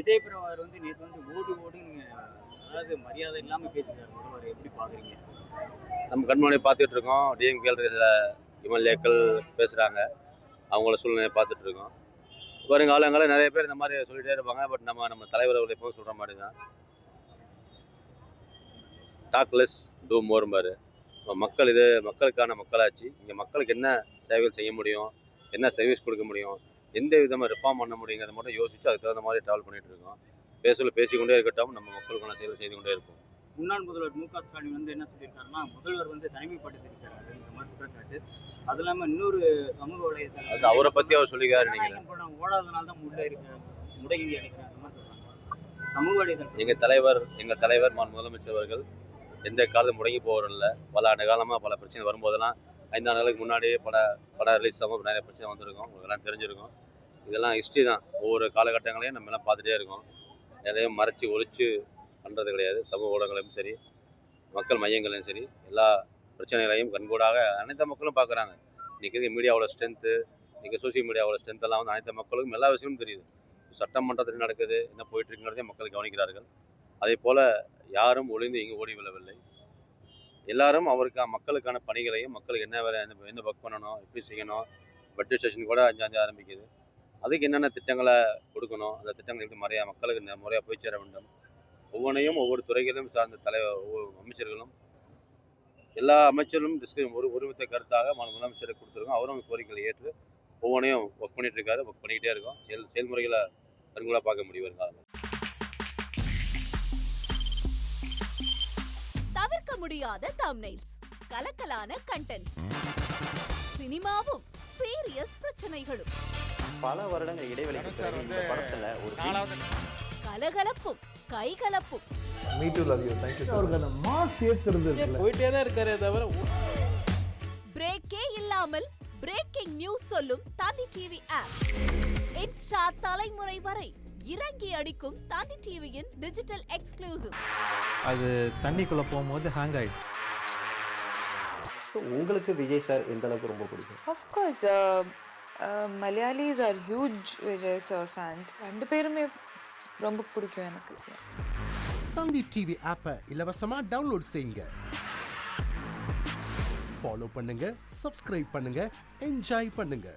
விஜய் பிரபாகர் வந்து நேத்து வந்து ஓடு ஓடுன்னு அதாவது மரியாதை இல்லாம பேசிட்டாரு. முதல்வர் எப்படி பாக்குறீங்க? நம்ம கண்முன்னாடி பார்த்துட்டு இருக்கோம். டிஎம்கேல இருக்கிற எம்எல்ஏக்கள் பேசுகிறாங்க. அவங்கள சூழ்நிலையை பார்த்துட்டு இருக்கோம். வருங்காலங்களில் நிறைய பேர் இந்த மாதிரி சொல்லிட்டே இருப்பாங்க. பட் நம்ம தலைவர் அவர்கள் எப்பவும் சொல்கிற மாதிரி தான், டாக் லெஸ் டூ மோர்ம்பாரு. மக்கள் இது மக்களுக்கான மக்களாட்சி. இங்கே மக்களுக்கு என்ன சேவைகள் செய்ய முடியும், என்ன சர்வீஸ் கொடுக்க முடியும், எந்த விதமாக ரிஃபார்ம் பண்ண முடியுங்கிறத மட்டும் யோசித்து அதுக்கு தகுந்த மாதிரி ட்ராவல் பண்ணிட்டு இருக்கோம். பேசிக்கொண்டே இருக்கட்டும், நம்ம மக்களுக்கான செயல் செய்து கொண்டே இருப்போம். முன்னாள் முதல்வர் மு க ஸ்டாலின் வந்து என்ன சொல்லியிருக்காருன்னா, முதல்வர் வந்து தனிமைப்படுத்திருக்காரு இந்த மாதிரி குற்றச்சாட்டு. அது இல்லாம இன்னொரு சமூக வலைதளம் அது அவரை பற்றி அவர் சொல்லிக்காரு. ஜனநாயகம் படம் ஓடாதனால தான் முடங்கி அடிக்கிறார் அந்த மாதிரி சொல்றாங்க சமூக வலைதளம். எங்கள் தலைவர் முதலமைச்சர் அவர்கள் எந்த காலத்தும் முடங்கி போகிறதில்ல. பல ஆண்டு காலமாக பல பிரச்சனை வரும்போதெல்லாம் 5 ஆண்டுகளுக்கு முன்னாடியே படம் ரிலீஸ் ஆகும் நிறைய பிரச்சனை வந்திருக்கும். உங்களுக்கு எல்லாம் தெரிஞ்சிருக்கும். இதெல்லாம் ஹிஸ்ட்ரி தான். ஒவ்வொரு காலகட்டங்களையும் நம்ம எல்லாம் பார்த்துட்டே இருக்கோம். எதையும் மறைச்சி ஒழிச்சு பண்ணுறது கிடையாது. சமூக ஊடகங்களையும் சரி, மக்கள் மையங்களையும் சரி, எல்லா பிரச்சனைகளையும் கண்கூடாக அனைத்து மக்களும் பார்க்குறாங்க. இன்றைக்கி மீடியாவோட ஸ்ட்ரென்த்து, இன்றைக்கி சோசியல் மீடியாவோட ஸ்ட்ரென்த்தெல்லாம் வந்து அனைத்து மக்களுக்கும் எல்லா விஷயமும் தெரியுது. சட்டமன்றத்தில் நடக்குது, என்ன போயிட்டுருக்குங்கிறதையும் மக்கள் கவனிக்கிறார்கள். அதே போல் யாரும் ஒளிந்து இங்கு ஓடி விழவில்லை. எல்லாரும் மக்களுக்கான பணிகளையும், மக்களுக்கு என்ன வேலை, என்ன ஒர்க் பண்ணணும், எப்படி செய்யணும், பட்ஜெட் செஷன் கூட 5 ஆரம்பிக்குது. அதுக்கு என்னென்ன திட்டங்களை கொடுக்கணும், அந்த திட்டங்கள் எப்படி மக்களுக்கு முறையாக போய் சேர வேண்டும், ஒவ்வொன்றையும் ஒவ்வொரு துறைகளிலும் சார்ந்த ஒவ்வொரு அமைச்சர்களும் எல்லா அமைச்சர்களும் ஒருமித்த கருத்தாக முதலமைச்சருக்கு கொடுத்துருக்கோம். அவரும் கோரிக்கைகளை ஏற்று ஒவ்வொன்றையும் ஒர்க் பண்ணிட்டு இருக்காரு. ஒர்க் பண்ணிக்கிட்டே இருக்கோம். செயல்முறைகளை கண்கூடாக பார்க்க முடியும் வருங்காலம். தவிர்க்க முடியாத தம்ப்நெயில்ஸ், கலக்கலான கண்டென்ட்ஸ், சினிமாவும் சீரியஸ் பிரச்சனைகளும், பல வருடங்கள் இடைவெளிக்கு பிறகு இந்த படத்துல ஒரு கலகலப்பும் கைகலப்பும், me too love you thank you அவருக்கு அந்த மாஸ் ஏத்துறது இல்ல போயிட்டே தான் இருக்காரே தவிர பிரேக்கே இல்லாமல் பிரேக்கிங் நியூஸ் சொல்லும் தந்தி டிவி ஆப். இன்ஸ்டா தலைமுறை வரை இறங்கி அடிக்கும் தந்தி டிவியின் டிஜிட்டல் எக்ஸ்க்ளூசிவ். அது தண்ணிக்குள்ள போகும்போது ஹேங் ஆயிடுச்சு. உங்களுக்கு விஜய் சார் எந்த அளவுக்கு ரொம்ப பிடிக்கும்? Of course, Malayalis are huge Vijay sir fans. ரெண்டு பேருமே ரொம்ப பிடிக்கும் எனக்கு. தந்தி டிவி ஆப்பை இலவசமா டவுன்லோட் செய்யுங்க. ஃபாலோ பண்ணுங்க, சப்ஸ்கிரைப் பண்ணுங்க, என்ஜாய் பண்ணுங்க.